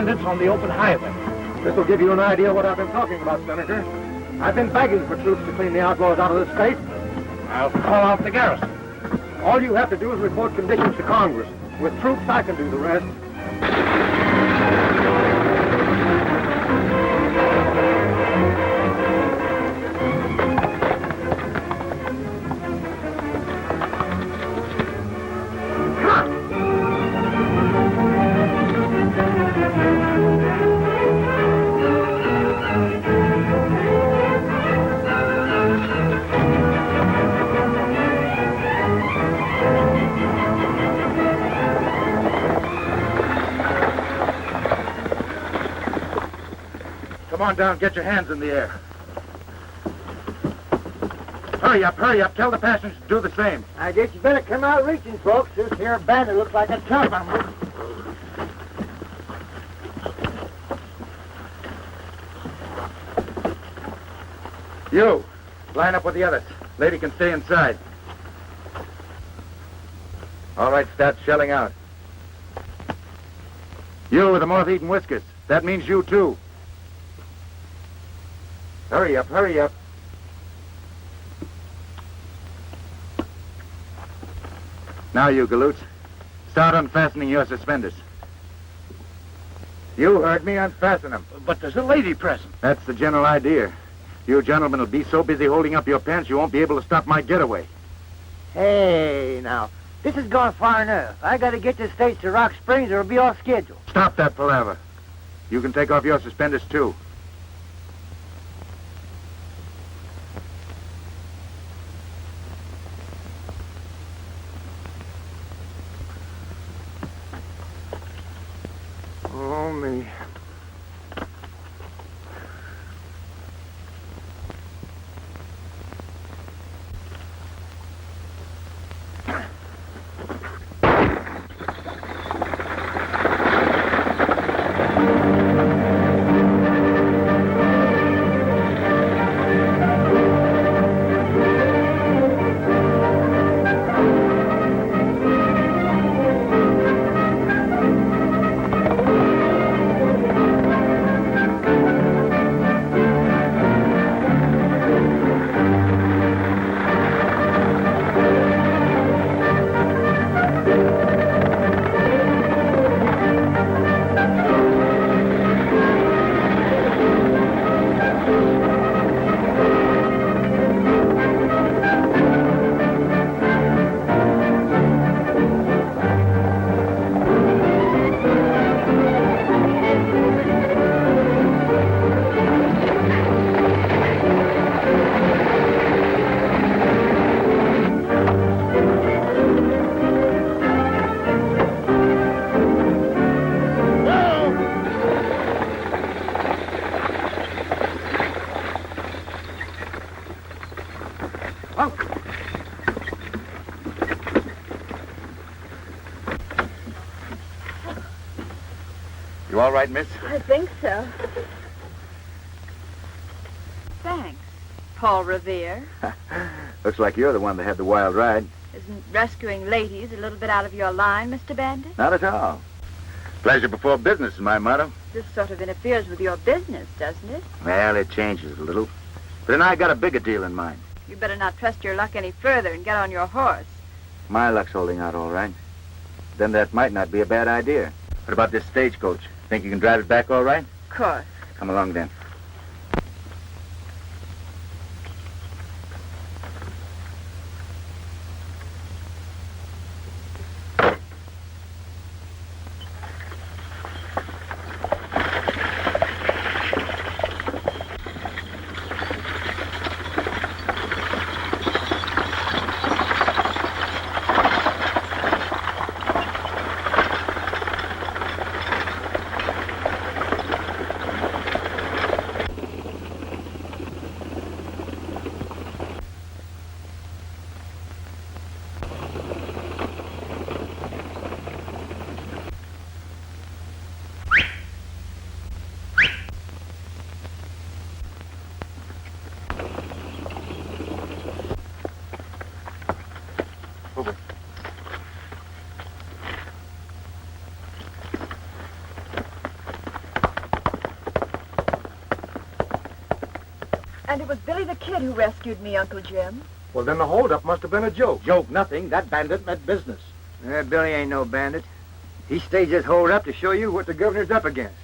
bandits on the open highway. This will give you an idea what I've been talking about, Senator. I've been begging for troops to clean the outlaws out of this state. I'll call out the garrison. All you have to do is report conditions to Congress. With troops, I can do the rest. Come on down, get your hands in the air. Hurry up. Tell the passengers to do the same. I guess you better come out reaching, folks. This here bandit looks like a chump. You, line up with the others. Lady can stay inside. All right, start shelling out. You with the moth-eaten whiskers. That means you, too. Hurry up. Now, you galoots, start unfastening your suspenders. You heard me, unfasten them. But there's a lady present. That's the general idea. You gentlemen will be so busy holding up your pants you won't be able to stop my getaway. Hey, now, this has gone far enough. I got to get the States to Rock Springs or it'll be off schedule. Stop that palaver. You can take off your suspenders, too. Oh, me. You all right, miss? I think so. Thanks, Paul Revere. Looks like you're the one that had the wild ride. Isn't rescuing ladies a little bit out of your line, Mr. Bandit? Not at all. Pleasure before business is my motto. This sort of interferes with your business, doesn't it? Well, it changes a little. But then I got a bigger deal in mind. You better not trust your luck any further and get on your horse. My luck's holding out all right. Then that might not be a bad idea. What about this stagecoach? Think you can drive it back all right? Of course. Come along then. And it was Billy the Kid who rescued me, Uncle Jim. Well, then the holdup must have been a joke. Joke nothing. That bandit meant business. Billy ain't no bandit. He staged this hold up to show you what the governor's up against.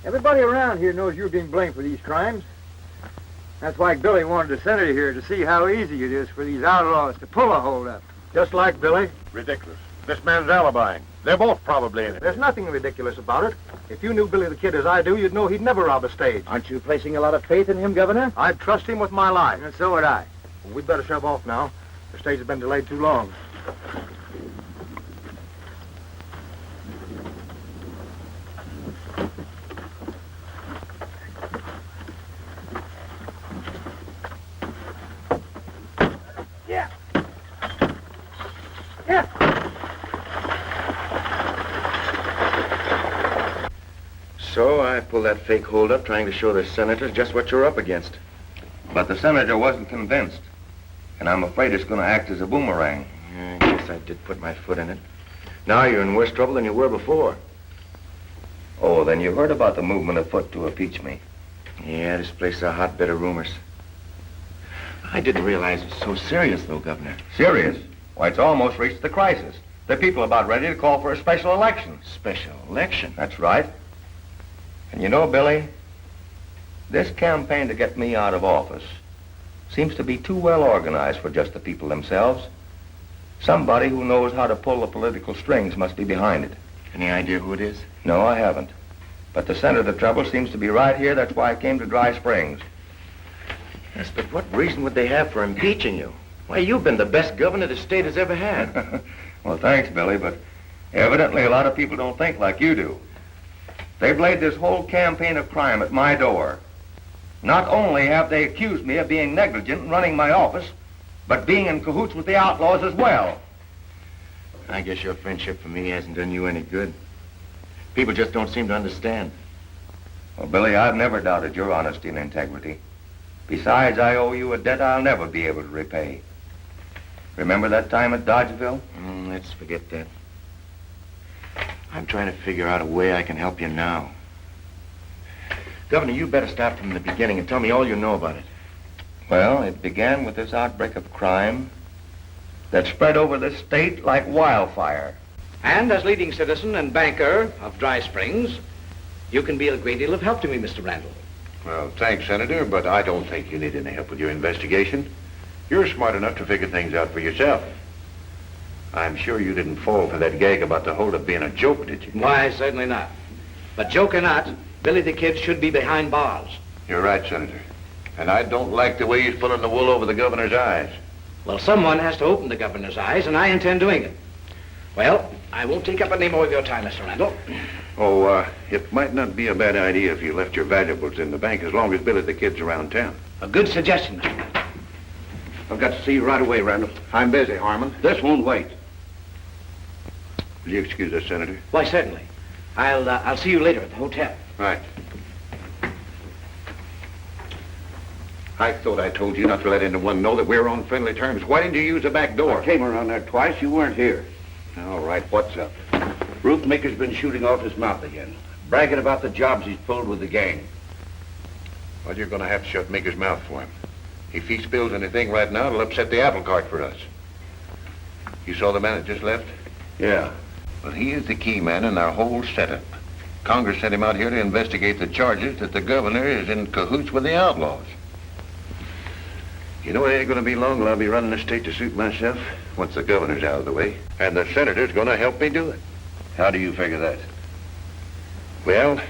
Everybody around here knows you're being blamed for these crimes. That's why Billy wanted the senator here to see how easy it is for these outlaws to pull a hold up. Just like Billy. Ridiculous. This man's alibiing. They're both probably in it. There's nothing ridiculous about it. If you knew Billy the Kid as I do, you'd know he'd never rob a stage. Aren't you placing a lot of faith in him, Governor? I'd trust him with my life. And so would I. Well, we'd better shove off now. The stage has been delayed too long. So I pulled that fake holdup trying to show the senators just what you're up against. But the senator wasn't convinced. And I'm afraid it's going to act as a boomerang. Yeah, I guess I did put my foot in it. Now you're in worse trouble than you were before. Oh, then you heard about the movement afoot to impeach me. Yeah, this place is a hotbed of rumors. I didn't realize it was so serious, though, Governor. Serious? Why, it's almost reached the crisis. The people are about ready to call for a special election. Special election? That's right. And you know, Billy, this campaign to get me out of office seems to be too well organized for just the people themselves. Somebody who knows how to pull the political strings must be behind it. Any idea who it is? No, I haven't. But the center of the trouble seems to be right here. That's why I came to Dry Springs. Yes, but what reason would they have for impeaching you? Why, you've been the best governor the state has ever had. Well, thanks, Billy, but evidently a lot of people don't think like you do. They've laid this whole campaign of crime at my door. Not only have they accused me of being negligent in running my office, but being in cahoots with the outlaws as well. I guess your friendship for me hasn't done you any good. People just don't seem to understand. Well, Billy, I've never doubted your honesty and integrity. Besides, I owe you a debt I'll never be able to repay. Remember that time at Dodgeville? Let's forget that. I'm trying to figure out a way I can help you now. Governor, you better start from the beginning and tell me all you know about it. Well, it began with this outbreak of crime that spread over the state like wildfire. And as leading citizen and banker of Dry Springs, you can be a great deal of help to me, Mr. Randall. Well, thanks, Senator, but I don't think you need any help with your investigation. You're smart enough to figure things out for yourself. I'm sure you didn't fall for that gag about the holdup being a joke, did you? Why, certainly not. But joke or not, Billy the Kid should be behind bars. You're right, Senator. And I don't like the way he's pulling the wool over the governor's eyes. Well, someone has to open the governor's eyes, and I intend doing it. Well, I won't take up any more of your time, Mr. Randall. Oh, it might not be a bad idea if you left your valuables in the bank as long as Billy the Kid's around town. A good suggestion, Mr. Randall. I've got to see you right away, Randall. I'm busy, Harmon. This won't wait. Will you excuse us, Senator? Why, certainly. I'll see you later at the hotel. Right. I thought I told you not to let anyone know that we're on friendly terms. Why didn't you use the back door? I came around there twice. You weren't here. All right, what's up? Roofmaker's been shooting off his mouth again, bragging about the jobs he's pulled with the gang. Well, you're going to have to shut Maker's mouth for him. If he spills anything right now, it'll upset the apple cart for us. You saw the man that just left? Yeah. Well, he is the key man in our whole setup. Congress sent him out here to investigate the charges that the governor is in cahoots with the outlaws. You know, it ain't going to be long till I'll be running the state to suit myself once the governor's out of the way. And the senator's going to help me do it. How do you figure that? Well,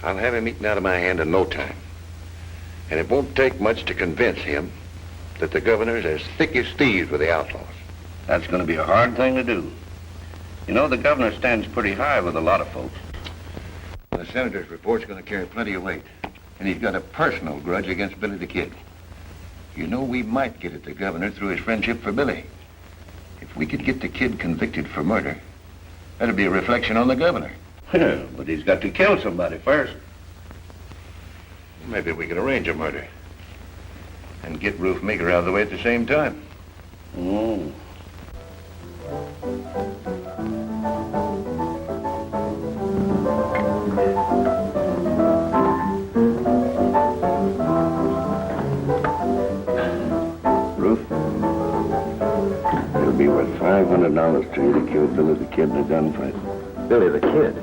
I'll have him eaten out of my hand in no time. And it won't take much to convince him that the governor's as thick as thieves with the outlaws. That's going to be a hard thing to do. You know, the governor stands pretty high with a lot of folks. The senator's report's going to carry plenty of weight. And he's got a personal grudge against Billy the Kid. You know, we might get at the governor through his friendship for Billy. If we could get the kid convicted for murder, that'd be a reflection on the governor. But he's got to kill somebody first. Maybe we could arrange a murder. And get Roofmaker out of the way at the same time. Oh. $500 to you to kill Billy the Kid in a gunfight. Billy the Kid?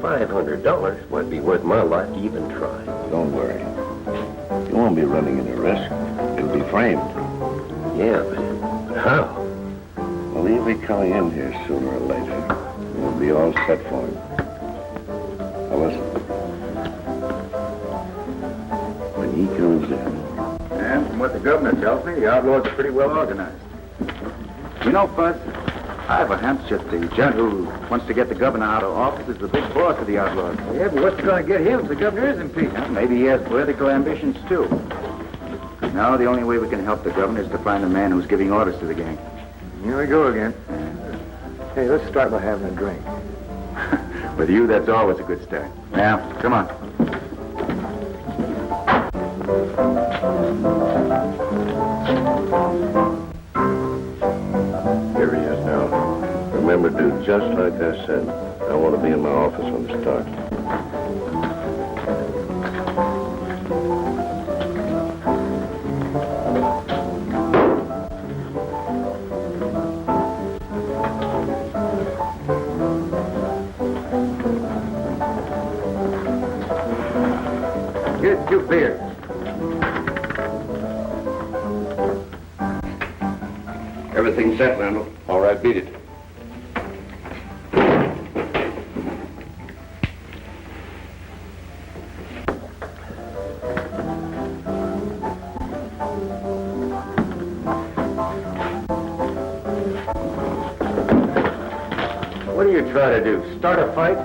$500 might be worth my life to even try. Don't worry. You won't be running any risk. You'll be framed. Yeah, but how? Well, he'll be coming in here sooner or later. We'll be all set for him. Now listen. When he comes in... And from what the governor tells me, the outlaws are pretty well organized. You know, Buzz, I have a hunch that the gent who wants to get the governor out of office is the big boss of the outlaws. Yeah, but what's going to get him if the governor is impeached? Well, maybe he has political ambitions, too. Now, the only way we can help the governor is to find the man who's giving orders to the gang. Here we go again. Hey, let's start by having a drink. With you, that's always a good start. Now, come on. Here he is now. Remember, do just like I said. I want to be in my office when it starts. Here's 2 beers. Everything set, Randall. All right, beat it. What are you trying to do? Start a fight?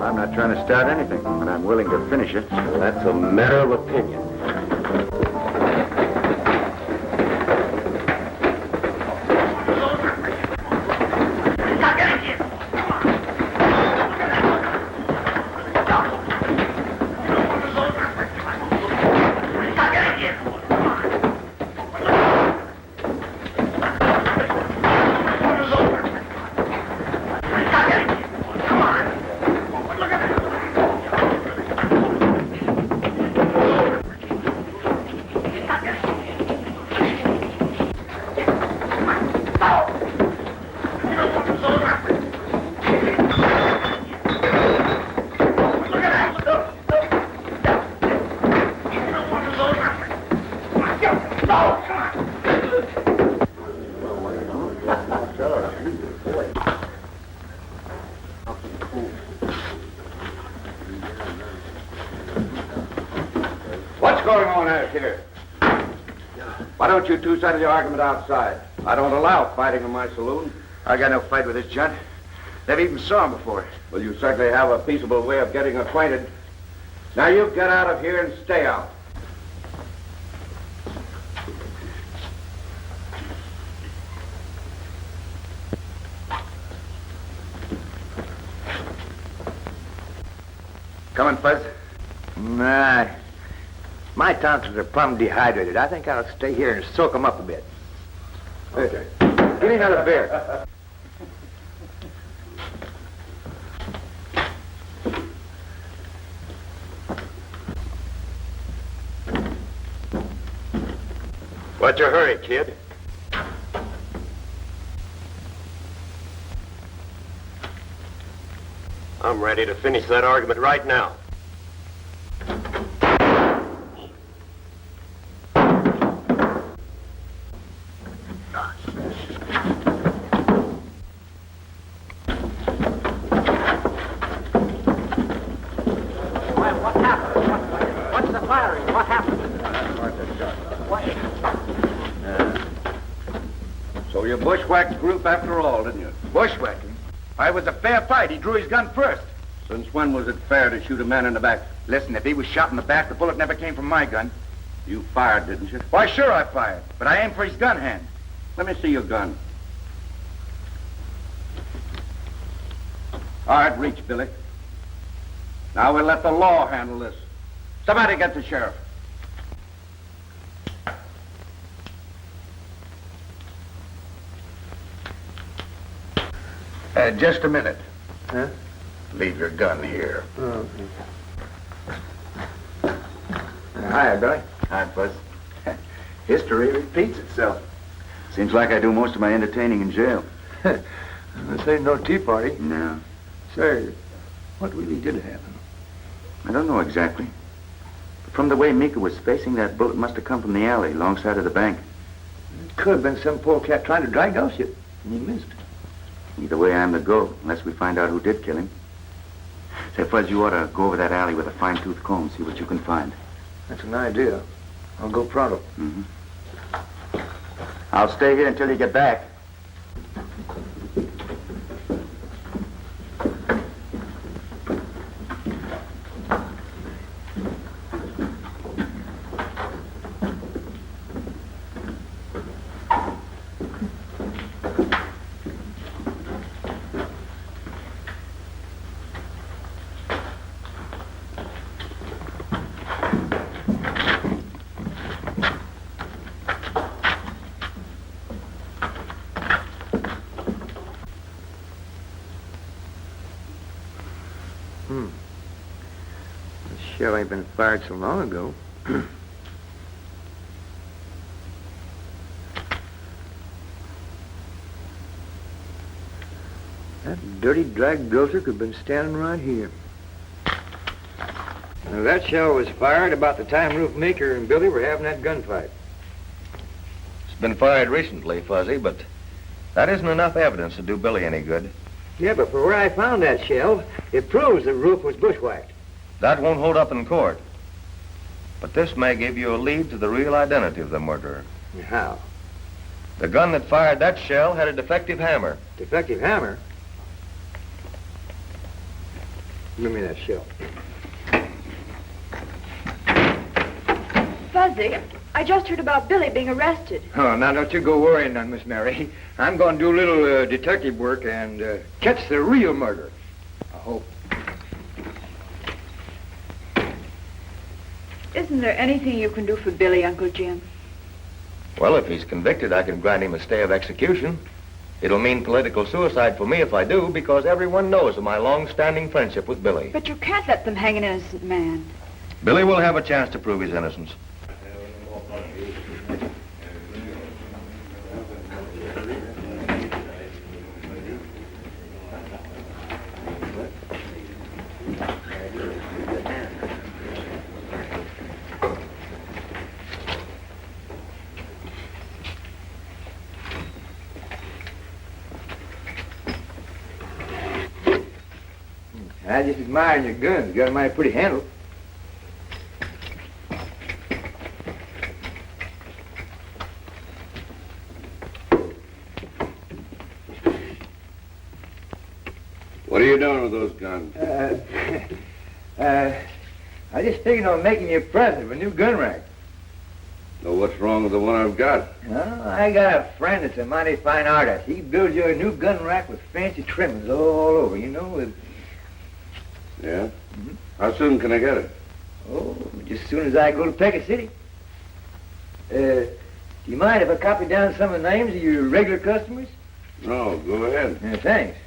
I'm not trying to start anything, but I'm willing to finish it. Well, that's a matter of opinion. What's going on out here? Why don't you two settle your argument outside? I don't allow fighting in my saloon. I got no fight with this gent. Never even saw him before. Well, you certainly have a peaceable way of getting acquainted. Now you get out of here and stay out. Coming, Fuzz? Nah. My tonsils are plumb dehydrated. I think I'll stay here and soak them up a bit. Okay. Give me another beer. What's your hurry, kid? I'm ready to finish that argument right now. What happened? What's the firing? What happened? So you bushwhacked group after all, didn't you? Bushwhacking? It was a fair fight. He drew his gun first. Since when was it fair to shoot a man in the back? Listen, if he was shot in the back, the bullet never came from my gun. You fired, didn't you? Why, sure I fired, but I aimed for his gun hand. Let me see your gun. All right, reach, Billy. Now we'll let the law handle this. Somebody get the sheriff. Just a minute. Huh? Leave your gun here. Oh, okay. Hiya, Billy. Hi, Fuzz. History repeats itself. Seems like I do most of my entertaining in jail. This ain't no tea party. No. Say, what really did happen? I don't know exactly. But from the way Mika was facing, that bullet must have come from the alley alongside of the bank. It could have been some poor cat trying to drag us you, and you missed. Either way, I'm the go, unless we find out who did kill him. Say, Fuzz, you ought to go over that alley with a fine-tooth comb, see what you can find. That's an idea. I'll go pronto. Mm-hmm. I'll stay here until you get back. The shell ain't been fired so long ago. That dirty drag grocer could have been standing right here. Now, that shell was fired about the time Roof Maker and Billy were having that gunfight. It's been fired recently, Fuzzy, but that isn't enough evidence to do Billy any good. Yeah, but for where I found that shell, it proves the Roof was bushwhacked. That won't hold up in court. But this may give you a lead to the real identity of the murderer. How? The gun that fired that shell had a defective hammer. Defective hammer? Give me that shell. Fuzzy, I just heard about Billy being arrested. Oh, now don't you go worrying none, Miss Mary. I'm going to do a little detective work and catch the real murderer. I hope. Isn't there anything you can do for Billy, Uncle Jim? Well, if he's convicted, I can grant him a stay of execution. It'll mean political suicide for me if I do, because everyone knows of my long-standing friendship with Billy. But you can't let them hang an innocent man. Billy will have a chance to prove his innocence. I just admire your guns. You got a mighty pretty handle. What are you doing with those guns? I just figured on making you a present of a new gun rack. So what's wrong with the one I've got? Oh, I got a friend that's a mighty fine artist. He builds you a new gun rack with fancy trimmings all over, you know. Yeah? Mm-hmm. How soon can I get it? Oh, just as soon as I go to Pecos City. Do you mind if I copy down some of the names of your regular customers? No, go ahead. Yeah, thanks.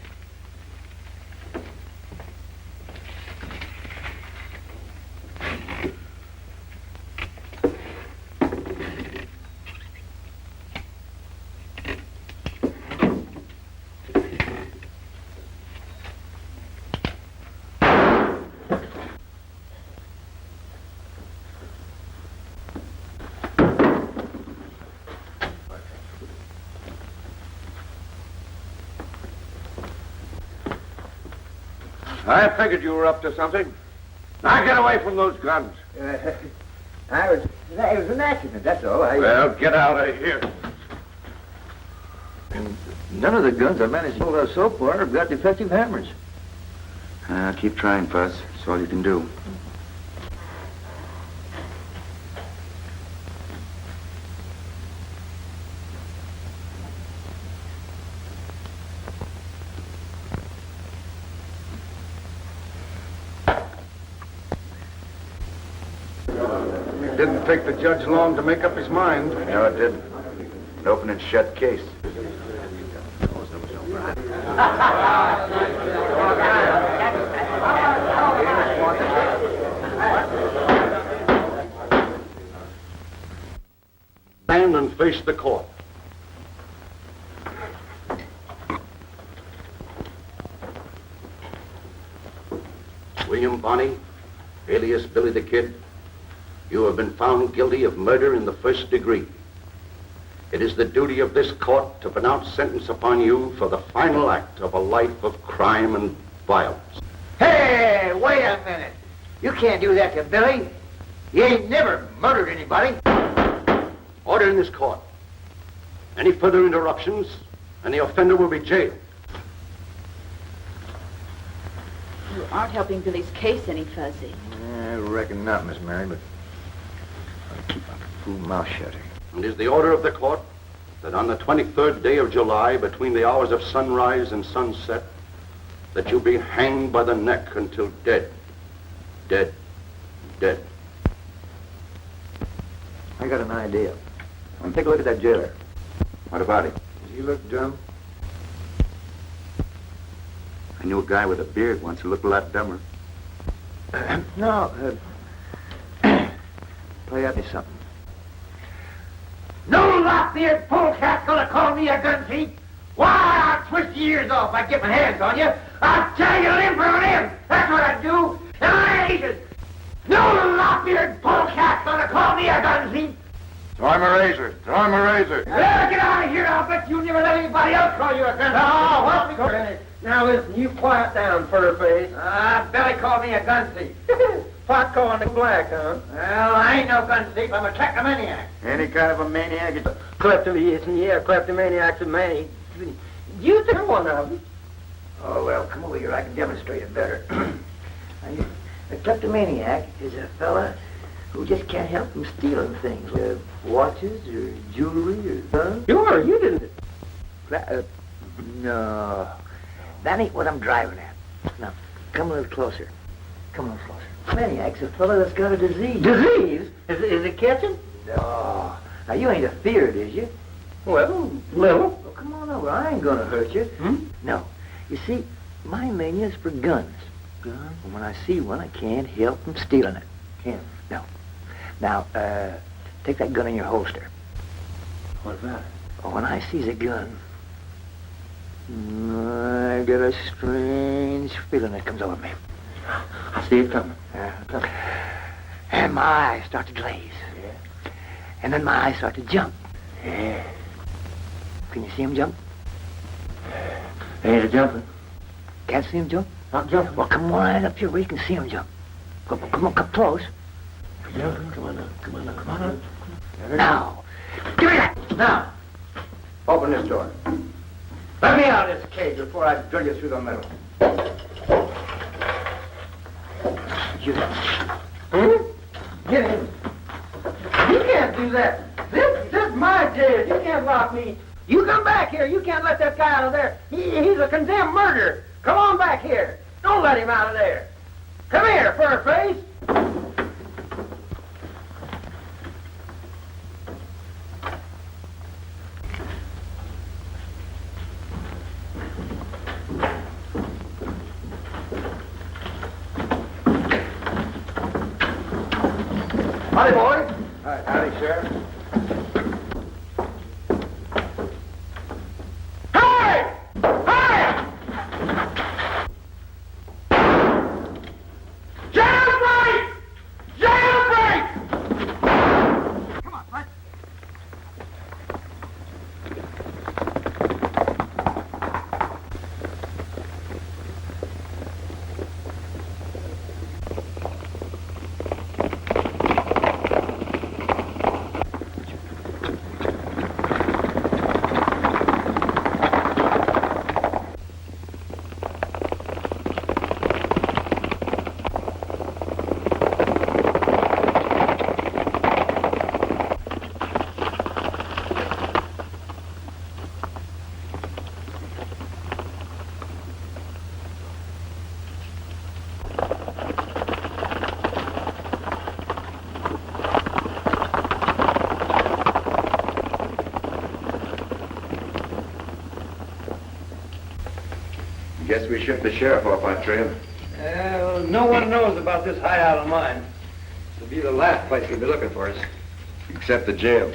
I figured you were up to something. Now get away from those guns. It was an accident, that's all. Well, get out of here. And none of the guns I managed to hold out so far have got defective hammers. Keep trying, Fuzz. That's all you can do. Didn't take the judge long to make up his mind. No, it didn't. An open and shut case. Stand and face the court. Bonnie, alias Billy the Kid, you have been found guilty of murder in the first degree. It is the duty of this court to pronounce sentence upon you for the final act of a life of crime and violence. Hey, wait a minute. You can't do that to Billy. He ain't never murdered anybody. Order in this court. Any further interruptions, and the offender will be jailed. You aren't helping Billy's case any, Fuzzy. I reckon not, Miss Mary, but I'll keep my fool mouth shut here. It is the order of the court that on the 23rd day of July, between the hours of sunrise and sunset, that you be hanged by the neck until dead. Dead. Dead. I got an idea. Take a look at that jailer. What about him? Does he look dumb? I knew a guy with a beard once who looked a lot dumber. No. Play out me something. No lop-eared polecat's gonna call me a gun thief. Why, I'll twist your ears off if I get my hands on you. I'll tear you limb from limb. That's what I'd do. And I ain't it. No lop-eared polecat's gonna call me a gun thief. Throw him a razor. Throw him a razor. Well, get out of here. I'll bet you'll never let anybody else call you a gun thief. Oh, well, because... Now listen, you quiet down, Furface. Billy called me a gun thief. Pot calling the black, huh? Well, I ain't no gun thief. I'm a kleptomaniac. Any kind of a maniac. It's Kleptomaniac's a man. You think one of them? Oh, well, come over here. I can demonstrate it better. A kleptomaniac is a fella who just can't help from stealing things. Watches or jewelry or guns. Sure, you didn't. No. That ain't what I'm driving at. Now, come a little closer. Come a little closer. Maniac's a fella that's got a disease. Disease? Is it catching? No. Now, you ain't afeard, is you? Well, little. Well, come on over. I ain't gonna hurt you. No. You see, my mania is for guns. Gun? And when I see one, I can't help from stealing it. Can't. No. Now, take that gun in your holster. What about it? Oh, when I sees a gun, I get a strange feeling that comes over me. I see it coming. And my eyes start to glaze. Yeah. And then my eyes start to jump. Yeah. Can you see him jump? Ain't it jumping? Can't see him jump? Not jumping. Well, come on up here where you can see him jump. Come on, come close. Jumping. Come on up. Come on up. Come on up. Now, give me that. Now, open this door. Let me out of this cage before I drill you through the middle. You. Get in. You can't do that. This is my jail. You can't lock me. You come back here. You can't let that guy out of there. He's a condemned murderer. Come on back here. Don't let him out of there. Come here, Furface. Howdy, boy. Howdy, Sheriff. Hey! Hey! Jailbreak! Jailbreak! Come on, Frank. Guess we shipped the sheriff off our trail. Well, no one knows about this hideout of mine. It'll be the last place he'll be looking for us. Except the jail.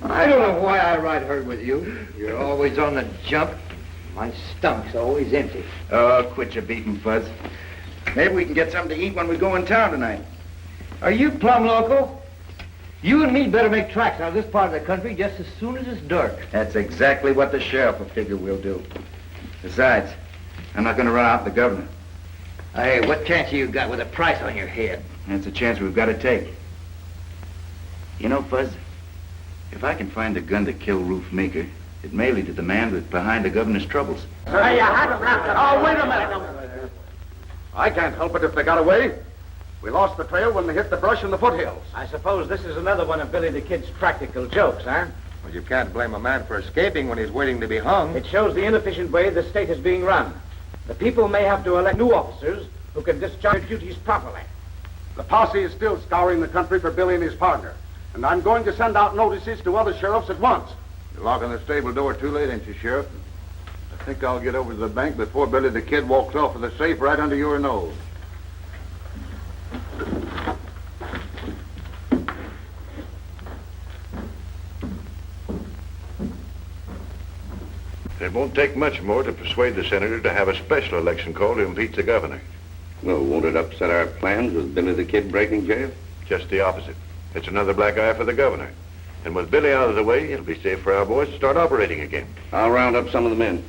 I don't know why I ride herd with you. You're always on the jump. My stomach's always empty. Oh, quit your beating, Fuzz. Maybe we can get something to eat when we go in town tonight. Are you plumb local? You and me better make tracks out of this part of the country just as soon as it's dark. That's exactly what the sheriff will figure we'll do. Besides, I'm not going to run out the governor. Hey, what chance you got with a price on your head? That's a chance we've got to take. You know, Fuzz, if I can find the gun to kill Roof Maker, it may lead to the man behind the governor's troubles. Hey, you haven't wrapped it. Oh, wait a minute. I can't help it if they got away. We lost the trail when they hit the brush in the foothills. I suppose this is another one of Billy the Kid's practical jokes, huh? Well, you can't blame a man for escaping when he's waiting to be hung. It shows the inefficient way the state is being run. The people may have to elect new officers who can discharge their duties properly. The posse is still scouring the country for Billy and his partner. And I'm going to send out notices to other sheriffs at once. You're locking the stable door too late, ain't you, Sheriff? I think I'll get over to the bank before Billy the Kid walks off with the safe right under your nose. It won't take much more to persuade the senator to have a special election call to impeach the governor. Well, won't it upset our plans with Billy the Kid breaking jail? Just the opposite. It's another black eye for the governor. And with Billy out of the way, it'll be safe for our boys to start operating again. I'll round up some of the men.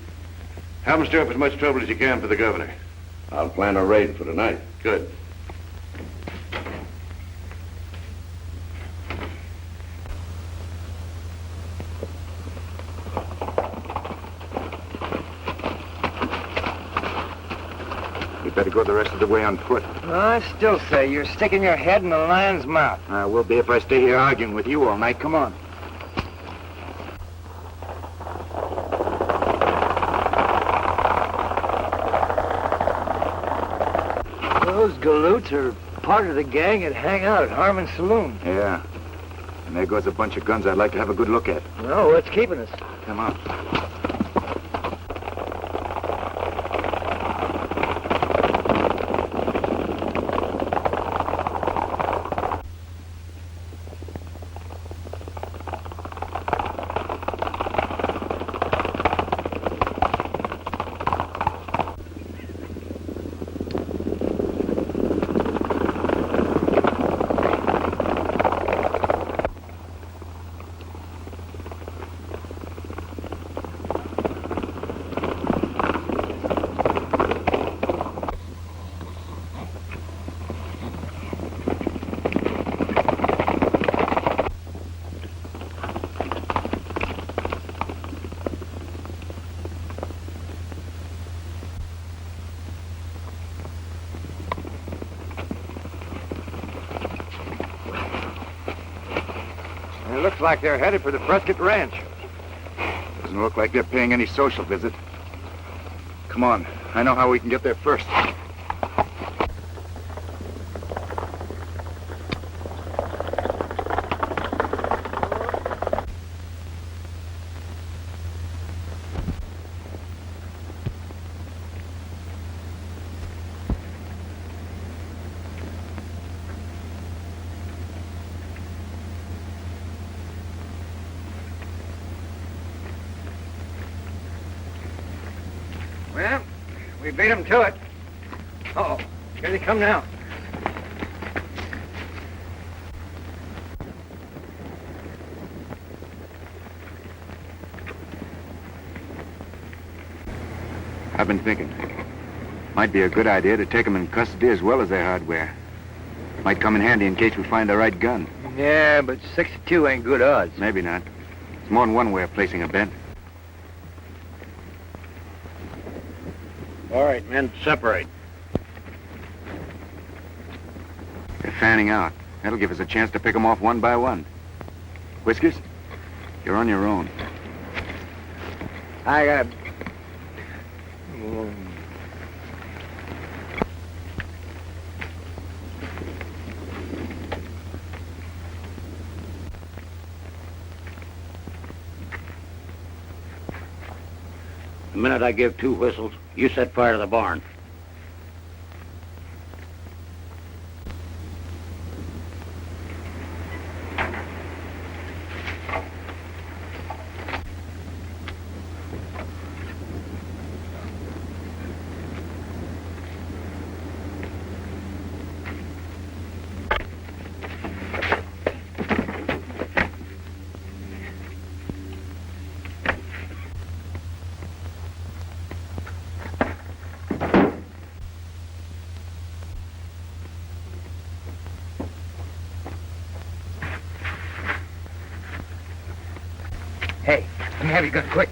Have them stir up as much trouble as you can for the governor. I'll plan a raid for tonight. Good. We better go the rest of the way on foot. I still say you're sticking your head in the lion's mouth. I will be if I stay here arguing with you all night. Come on. Those galoots are part of the gang that hang out at Harmon's Saloon. Yeah. And there goes a bunch of guns I'd like to have a good look at. Well, what's keeping us? Come on. It looks like they're headed for the Prescott Ranch. Doesn't look like they're paying any social visit. Come on. I know how we can get there first. Well, we beat them to it. Uh-oh, here they come now. I've been thinking. Might be a good idea to take them in custody as well as their hardware. Might come in handy in case we find the right gun. Yeah, but 62 ain't good odds. Maybe not. It's more than one way of placing a bet. All right, men, separate. They're fanning out. That'll give us a chance to pick them off one by one. Whiskers, you're on your own. I got... The minute I give 2 whistles, you set fire to the barn. Hey, let me have your gun, quick.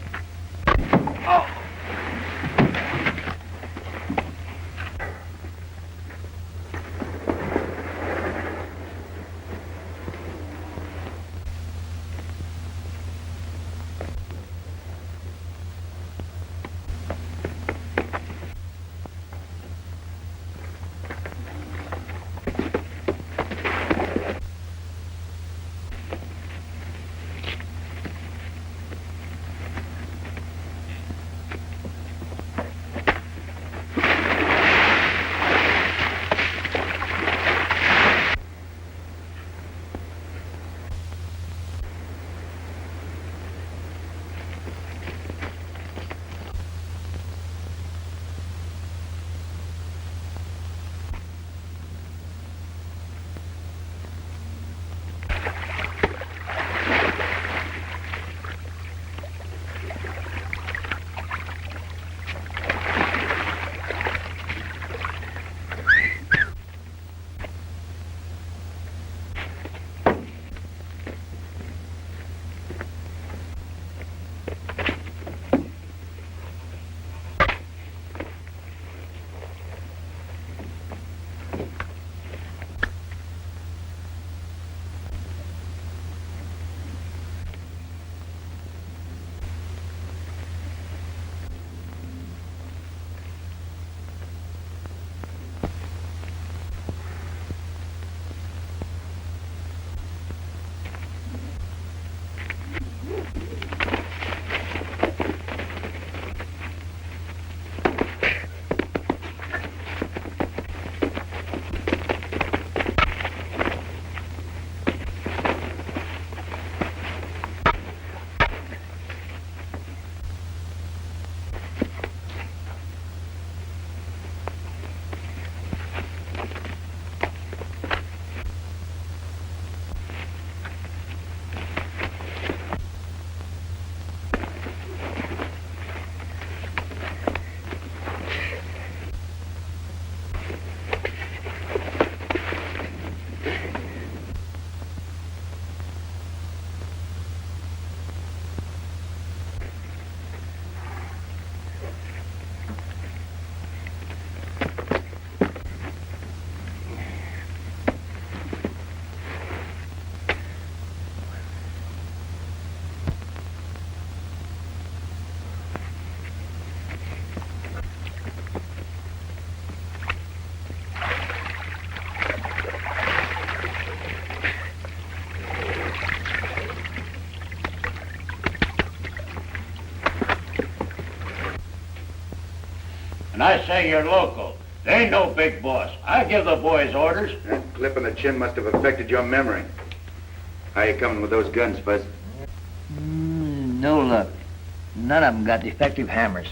And I say you're local. They ain't no big boss. I give the boys orders. That clip in the chin must have affected your memory. How you coming with those guns, Fuzz? No luck. None of them got defective hammers.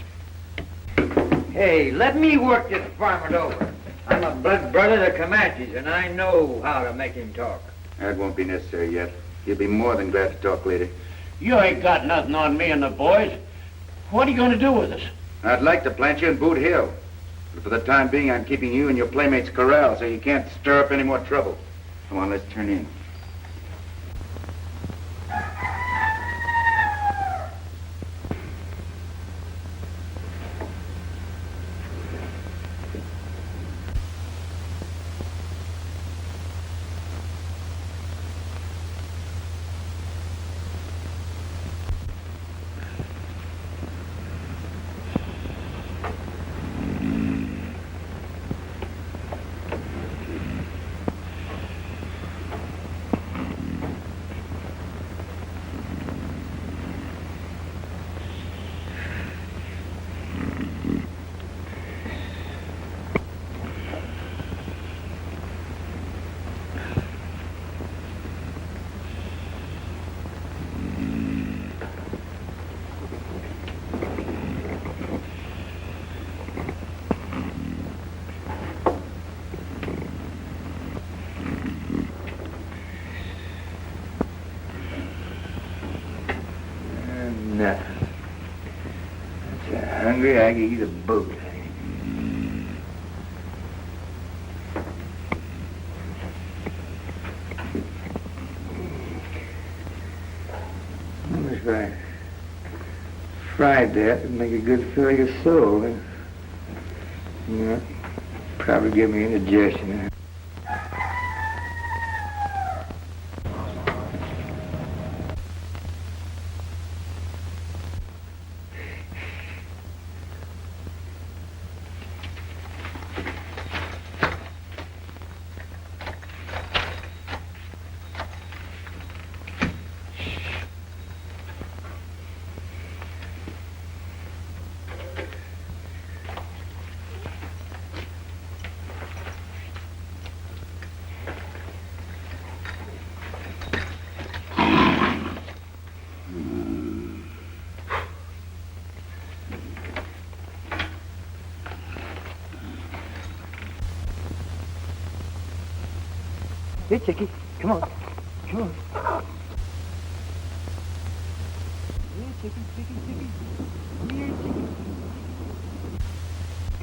Hey, let me work this varmint over. I'm a blood brother of the Comanches, and I know how to make him talk. That won't be necessary yet. You'll be more than glad to talk later. You ain't got nothing on me and the boys. What are you going to do with us? I'd like to plant you in Boot Hill. But for the time being, I'm keeping you and your playmates corralled so you can't stir up any more trouble. Come on, let's turn in. Nothing. I'm so hungry I could eat a boat. That's right. tried that. It'd make a good filling of soul. Yeah, probably give me indigestion. Hey, Chickie, come on. Come on. Here, Chickie. Here, Chickie.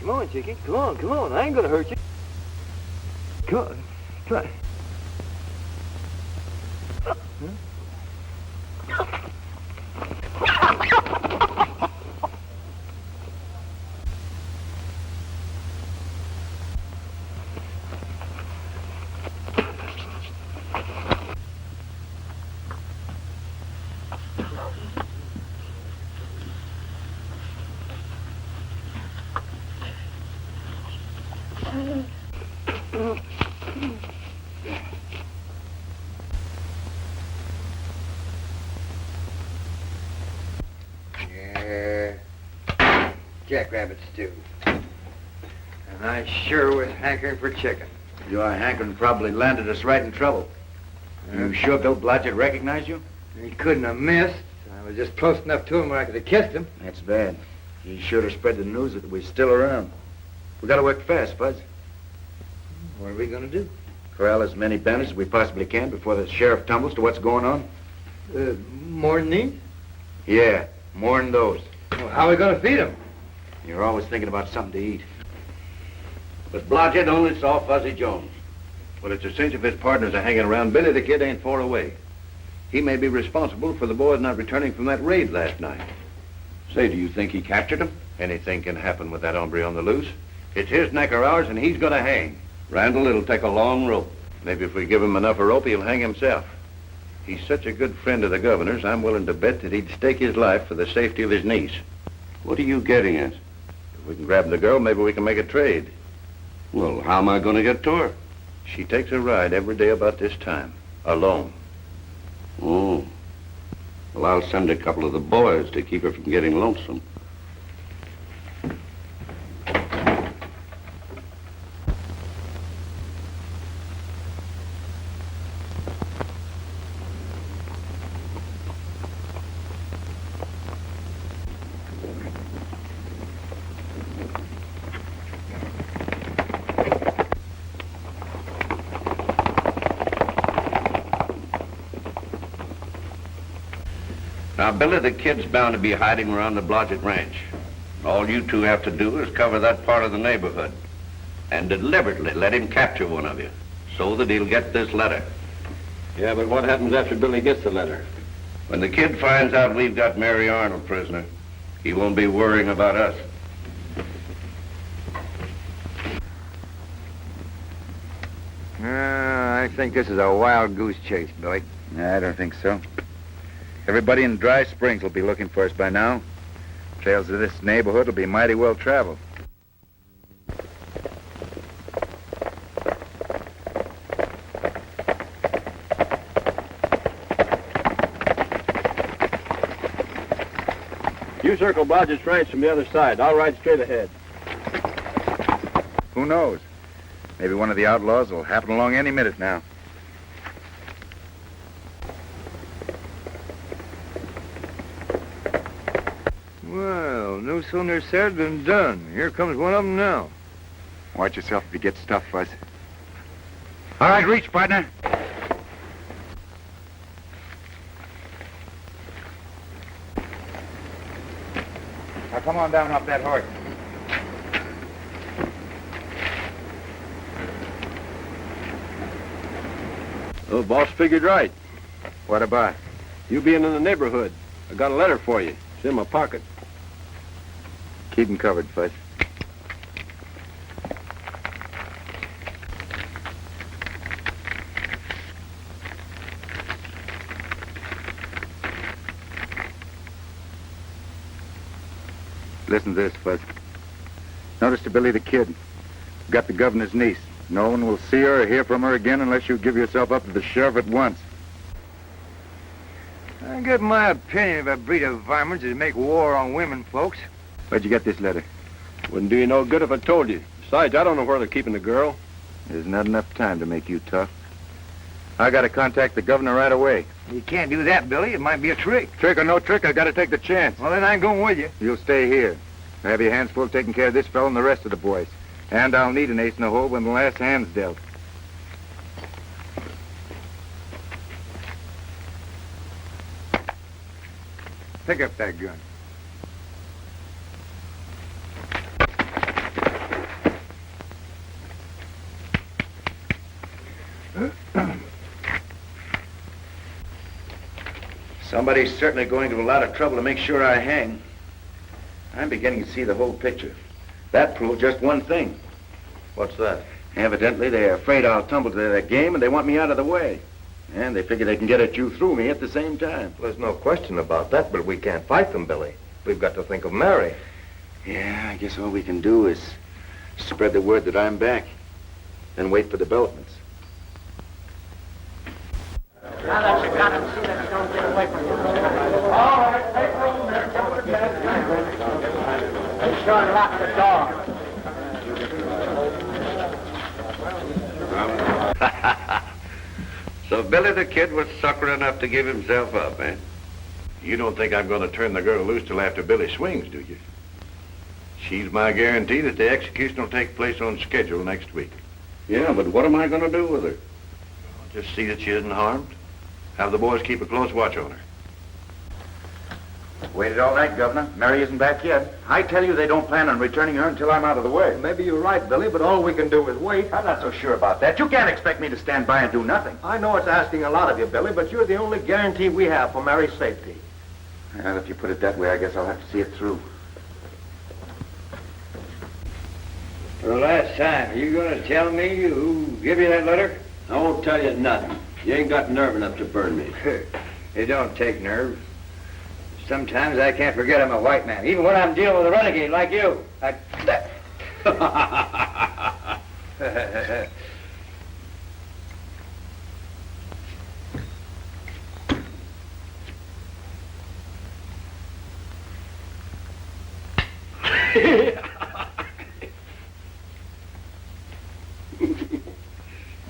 Come on, Chickie. Come on. I ain't gonna hurt you. Come on. Come on. Yeah, jackrabbit stew. And I sure was hankering for chicken. Your hankering probably landed us right in trouble. You sure Bill Blodgett recognized you? He couldn't have missed. I was just close enough to him where I could have kissed him. That's bad. He should have spread the news that we're still around. We gotta work fast, Fuzz. What are we gonna do? Corral as many bandits as we possibly can before the sheriff tumbles to what's going on. More than these? Yeah, more than those. Well, how are we gonna feed them? You're always thinking about something to eat. But Blodgett only saw Fuzzy Jones. Well, it's a cinch if his partners are hanging around. Billy the Kid ain't far away. He may be responsible for the boys not returning from that raid last night. Say, do you think he captured him? Anything can happen with that hombre on the loose. It's his neck or ours, and he's gonna hang. Randall, it'll take a long rope. Maybe if we give him enough of rope, he'll hang himself. He's such a good friend of the governor's, I'm willing to bet that he'd stake his life for the safety of his niece. What are you getting at? If we can grab the girl, maybe we can make a trade. Well, how am I going to get to her? She takes a ride every day about this time, alone. Oh. Well, I'll send a couple of the boys to keep her from getting lonesome. Now, Billy the Kid's bound to be hiding around the Blodgett Ranch. All you two have to do is cover that part of the neighborhood and deliberately let him capture one of you so that he'll get this letter. Yeah, but what happens after Billy gets the letter? When the kid finds out we've got Mary Arnold prisoner, he won't be worrying about us. I think this is a wild goose chase, Billy. I don't think so. Everybody in Dry Springs will be looking for us by now. Trails of this neighborhood will be mighty well traveled. You circle Blodgett's Ranch from the other side. I'll ride straight ahead. Who knows? Maybe one of the outlaws will happen along any minute now. Well, no sooner said than done. Here comes one of them now. Watch yourself if you get stuffed, Fuzz. All right, reach, partner. Now, come on down off that horse. Oh, boss figured right. What about? You being in the neighborhood. I got a letter for you. It's in my pocket. Keep him covered, Fudge. Listen to this, Fudge. Notice to Billy the Kid. Got the governor's niece. No one will see her or hear from her again unless you give yourself up to the sheriff at once. I get my opinion of a breed of varmints that make war on women folks. Where'd you get this letter? Wouldn't do you no good if I told you. Besides, I don't know where they're keeping the girl. There's not enough time to make you tough. I gotta contact the governor right away. You can't do that, Billy. It might be a trick. Trick or no trick, I gotta take the chance. Well, then I'm going with you. You'll stay here. Have your hands full taking care of this fellow and the rest of the boys. And I'll need an ace in the hole when the last hand's dealt. Pick up that gun. Somebody's certainly going to a lot of trouble to make sure I hang. I'm beginning to see the whole picture. That proves just one thing. What's that? Evidently, they're afraid I'll tumble to their game, and they want me out of the way. And they figure they can get at you through me at the same time. There's no question about that, but we can't fight them, Billy. We've got to think of Mary. Yeah, I guess all we can do is spread the word that I'm back, and wait for developments. Now that you got him, see that you don't get away from him. All right, take room there. Make sure and lock the door. So Billy the Kid was sucker enough to give himself up, eh? You don't think I'm going to turn the girl loose till after Billy swings, do you? She's my guarantee that the execution will take place on schedule next week. Yeah, but what am I going to do with her? I'll just see that she isn't harmed. Have the boys keep a close watch on her. Waited all night, Governor. Mary isn't back yet. I tell you, they don't plan on returning her until I'm out of the way. Maybe you're right, Billy, but all we can do is wait. I'm not so sure about that. You can't expect me to stand by and do nothing. I know it's asking a lot of you, Billy, but you're the only guarantee we have for Mary's safety. Well, if you put it that way, I guess I'll have to see it through. For the last time, are you going to tell me who gave you that letter? I won't tell you nothing. You ain't got nerve enough to burn me. It don't take nerve. Sometimes I can't forget I'm a white man, even when I'm dealing with a renegade like you.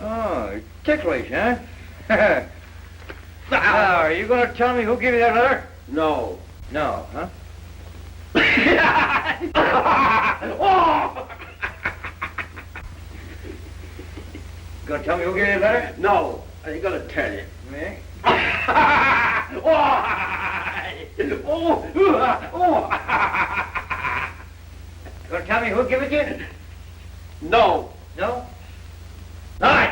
Oh, ticklish, huh? Now, are you going to tell me who gave you that letter? No. No, huh? Going to tell me who gave you that letter? No. I ain't gonna tell you. Me? Going to tell me who gave it to you? No. No? All right.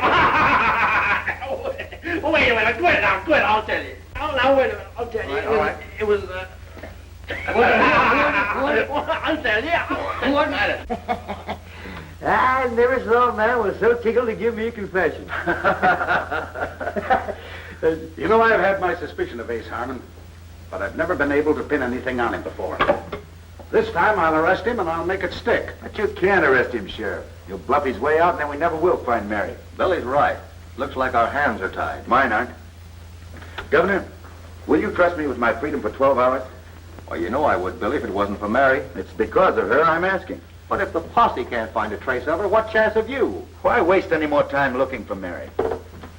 Wait a minute. Quit it now. Quit. I'll tell you. Now, wait a minute. I'll tell you. All right. It was I'll tell you. What matter? I never saw a man was so tickled to give me a confession. You know, I've had my suspicion of Ace Harmon, but I've never been able to pin anything on him before. This time I'll arrest him and I'll make it stick. But you can't arrest him, Sheriff. He'll bluff his way out, and then we never will find Mary. Billy's right. Looks like our hands are tied. Mine aren't. Governor, will you trust me with my freedom for 12 hours? Well, you know I would, Billy, if it wasn't for Mary. It's because of her I'm asking. But if the posse can't find a trace of her, what chance have you? Why waste any more time looking for Mary?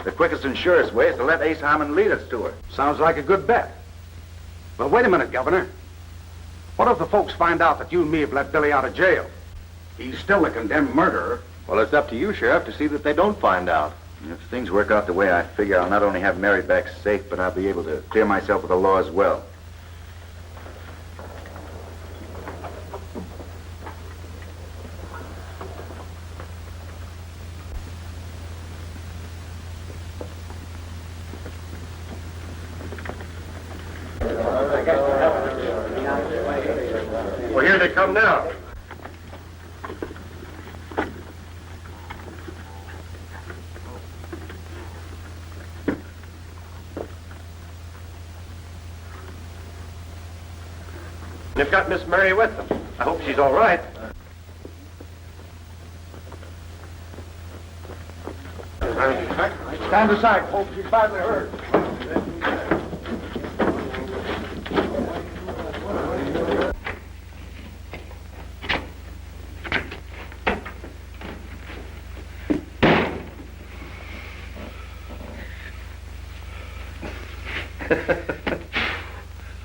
The quickest and surest way is to let Ace Harmon lead us to her. Sounds like a good bet. Well, wait a minute, Governor. What if the folks find out that you and me have let Billy out of jail? He's still a condemned murderer. Well, it's up to you, Sheriff, to see that they don't find out. If things work out the way I figure, I'll not only have Mary back safe, but I'll be able to clear myself with the law as well. Well, here they come. come now. They've got Miss Mary with them. I hope she's all right. Stand aside, folks. She's badly hurt.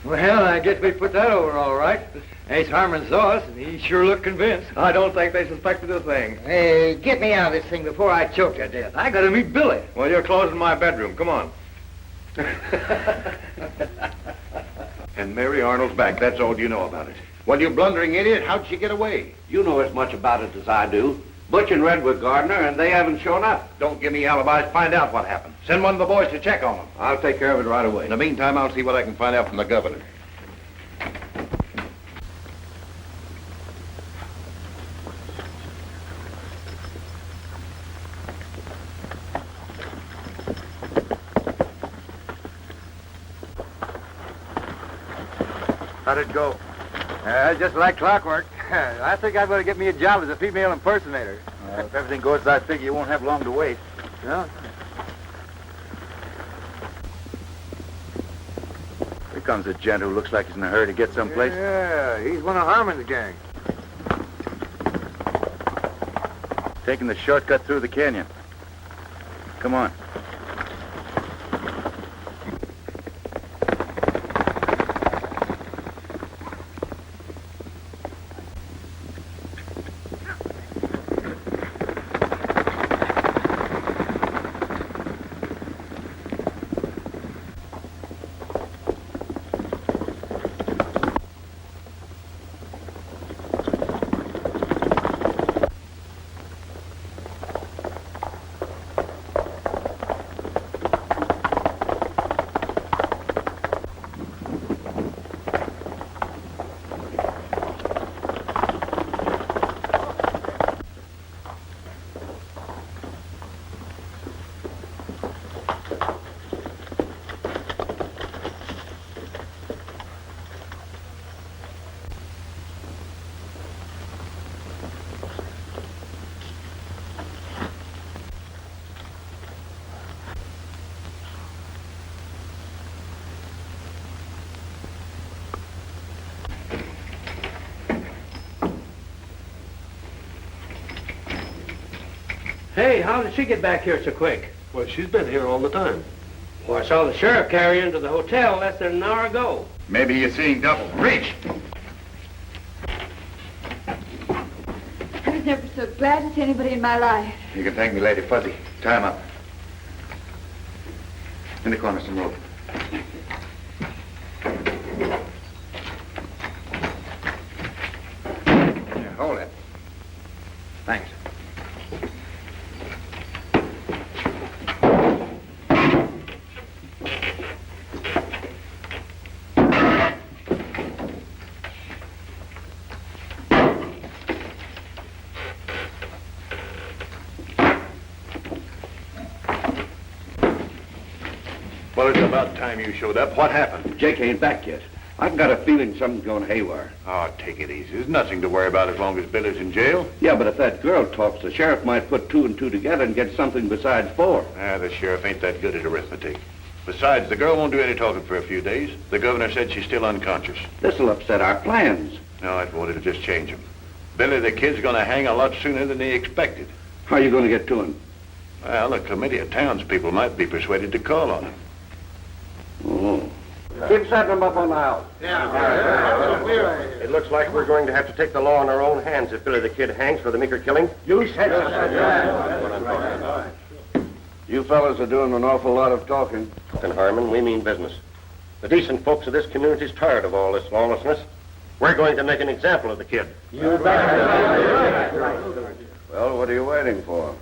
Well, I guess we put that over all right. Ace Harmon saw us, and he sure looked convinced. I don't think they suspected a thing. Hey, get me out of this thing before I choke to death. I gotta meet Billy. Well, you're closing my bedroom. Come on. And Mary Arnold's back. That's all you know about it. Well, you blundering idiot, how'd she get away? You know as much about it as I do. Butch and Red were Gardner, and they haven't shown up. Don't give me alibis. Find out what happened. Send one of the boys to check on them. I'll take care of it right away. In the meantime, I'll see what I can find out from the governor. How'd it go? Just like clockwork. I think I better get me a job as a female impersonator. If everything goes as I figure, you won't have long to wait. Yeah. Here comes a gent who looks like he's in a hurry to get someplace. Yeah, he's one of Harmon's gang. Taking the shortcut through the canyon. Come on. Hey, how did she get back here so quick? Well, she's been here all the time. Well, I saw the sheriff carry her into the hotel less than an hour ago. Maybe you're seeing double. Reach! I was never so glad to see anybody in my life. You can thank me, Lady Fuzzy. Tie him up. In the corner, some rope. Here, hold it. Thanks. Well, it's about time you showed up. What happened? Jake ain't back yet. I've got a feeling something's going haywire. Oh, take it easy. There's nothing to worry about as long as Billy's in jail. Yeah, but if that girl talks, the sheriff might put 2 and 2 together and get something besides 4. The sheriff ain't that good at arithmetic. Besides, the girl won't do any talking for a few days. The governor said she's still unconscious. This'll upset our plans. No, it won't. It'll just change them. Billy the Kid's going to hang a lot sooner than he expected. How are you going to get to him? Well, a committee of townspeople might be persuaded to call on him. Oh. Keep setting them up on the house. It looks like we're going to have to take the law in our own hands if Billy the Kid hangs for the Meeker killing. You said so. You fellas are doing an awful lot of talking. And Harmon, we mean business. The decent folks of this community's tired of all this lawlessness. We're going to make an example of the kid. Well, what are you waiting for?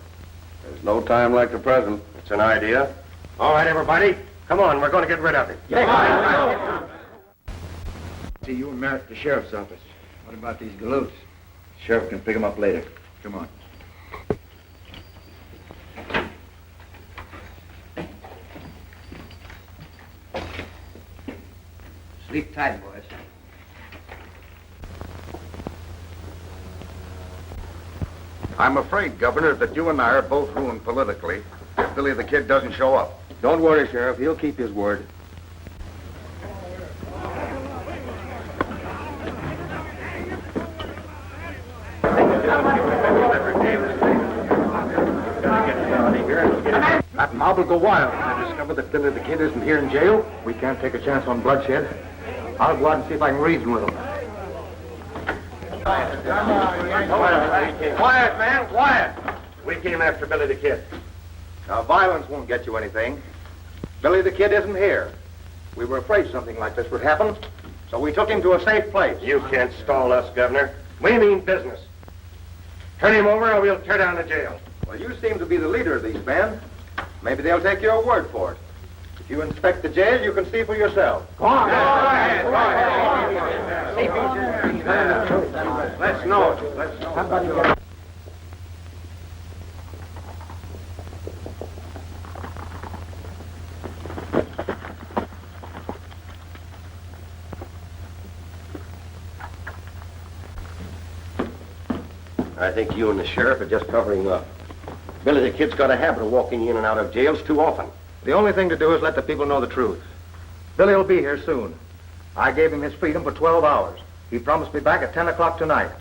There's no time like the present. It's an idea. All right, everybody. Come on, we're going to get rid of him. See you and Merritt at the sheriff's office. What about these galoots? Sheriff can pick them up later. Come on. Sleep tight, boys. I'm afraid, Governor, that you and I are both ruined politically if Billy the Kid doesn't show up. Don't worry, Sheriff. He'll keep his word. That mob will go wild when I discover that Billy the Kid isn't here in jail. We can't take a chance on bloodshed. I'll go out and see if I can reason with him. Quiet, man, quiet. We came after Billy the Kid. Now, violence won't get you anything. Billy the Kid isn't here. We were afraid something like this would happen, so we took him to a safe place. You can't stall us, Governor. We mean business. Turn him over or we'll tear down the jail. Well, you seem to be the leader of these men. Maybe they'll take your word for it. If you inspect the jail, you can see for yourself. Go on. Go ahead. Let's know it. Let's know it. I think you and the sheriff are just covering up. Billy the Kid's got a habit of walking in and out of jails too often. The only thing to do is let the people know the truth. Billy will be here soon. I gave him his freedom for 12 hours. He promised me back at 10 o'clock tonight.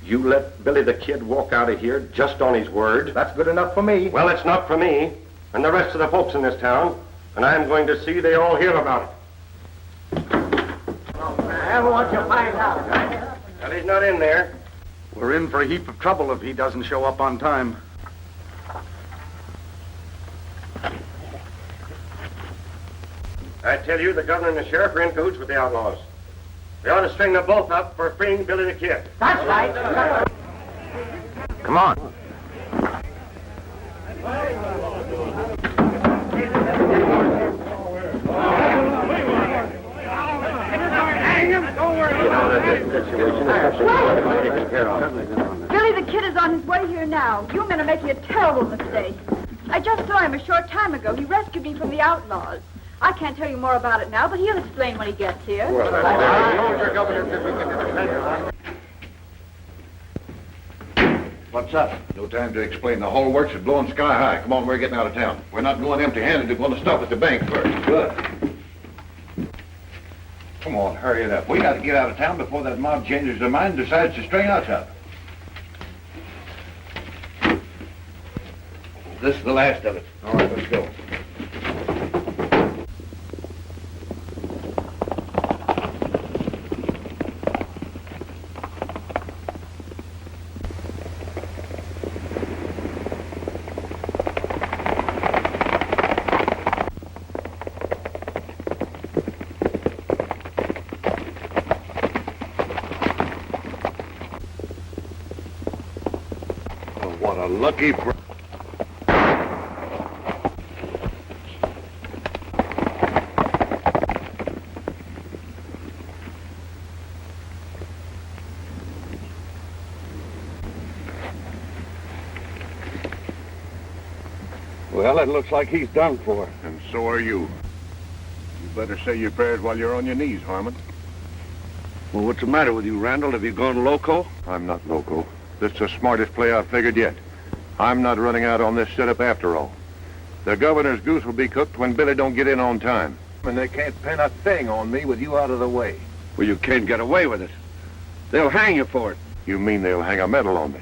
You let Billy the Kid walk out of here just on his word? That's good enough for me. Well, it's not for me and the rest of the folks in this town, and I'm going to see they all hear about it. I want you to find out. Well, he's not in there. We're in for a heap of trouble if he doesn't show up on time. I tell you, the governor and the sheriff are in cahoots with the outlaws. They ought to string them both up for freeing Billy the Kid. That's right. Come on. Billy the Kid is on his way here now. You men are making a terrible mistake. I just saw him a short time ago. He rescued me from the outlaws. I can't tell you more about it now, but he'll explain when he gets here. What's up? No time to explain. The whole works is blowing sky high. Come on, we're getting out of town. We're not going empty-handed. We're going to stop at the bank first. Good. Come on, hurry it up. We got to get out of town before that mob changes their mind and decides to string us up. This is the last of it. All right, let's go. What a lucky... Well, it looks like he's done for. And so are you. You better say your prayers while you're on your knees, Harmon. Well, what's the matter with you, Randall? Have you gone loco? I'm not loco. This is the smartest play I've figured yet. I'm not running out on this setup after all. The governor's goose will be cooked when Billy don't get in on time. And they can't pin a thing on me with you out of the way. Well, you can't get away with it. They'll hang you for it. You mean they'll hang a medal on me?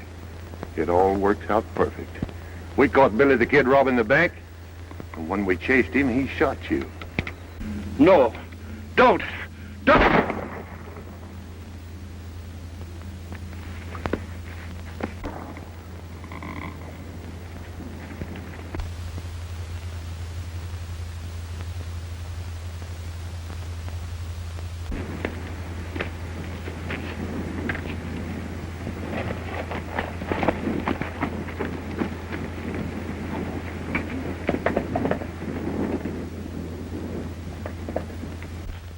It all works out perfect. We caught Billy the Kid robbing the bank, and when we chased him, he shot you. No, don't!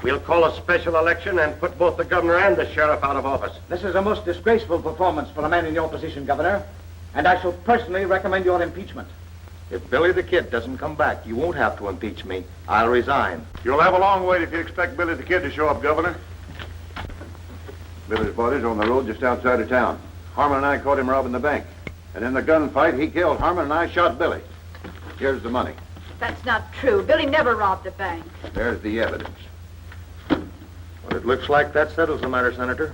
We'll call a special election and put both the governor and the sheriff out of office. This is a most disgraceful performance for a man in your position, Governor, and I shall personally recommend your impeachment. If Billy the Kid doesn't come back, you won't have to impeach me. I'll resign. You'll have a long wait if you expect Billy the Kid to show up, Governor. Billy's body's on the road just outside of town. Harmon and I caught him robbing the bank. And in the gunfight, he killed Harmon and I shot Billy. Here's the money. That's not true. Billy never robbed a bank. There's the evidence. Well, it looks like that settles the matter, Senator.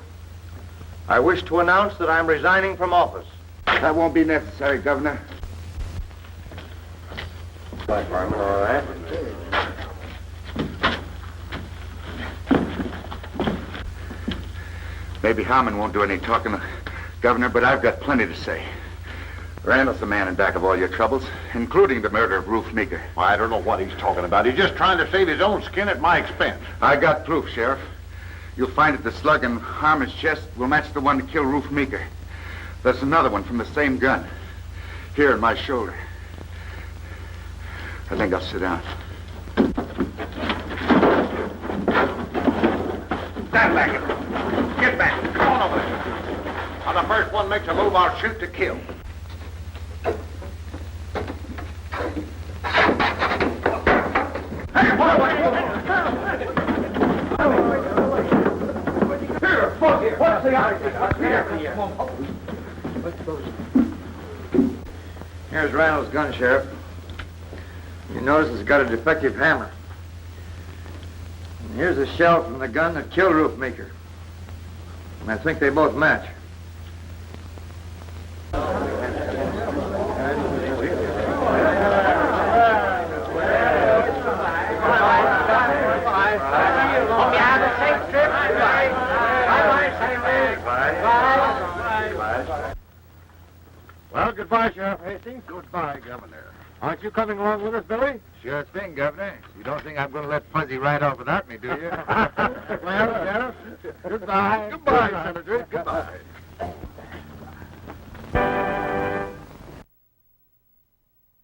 I wish to announce that I'm resigning from office. That won't be necessary, Governor. Bye, Harmon, all right? Maybe Harmon won't do any talking, Governor, but I've got plenty to say. Randall's the man in back of all your troubles, including the murder of Ruth Meeker. I don't know what he's talking about. He's just trying to save his own skin at my expense. I got proof, Sheriff. You'll find that the slug in Harmon's chest will match the one to kill Ruth Meeker. There's another one from the same gun, here in my shoulder. I think I'll sit down. Stand back. Get back. Come on over there. Now, the first one makes a move, I'll shoot to kill. What's the idea? Here's Randall's gun, Sheriff. You notice it's got a defective hammer. And here's a shell from the gun that killed Ruth Meeker. And I think they both match. Well, goodbye, Sheriff Hastings. Goodbye, Governor. Aren't you coming along with us, Billy? Sure thing, Governor. You don't think I'm going to let Fuzzy ride off without me, do you? Well, Sheriff, goodbye. Goodbye, Senator. Goodbye.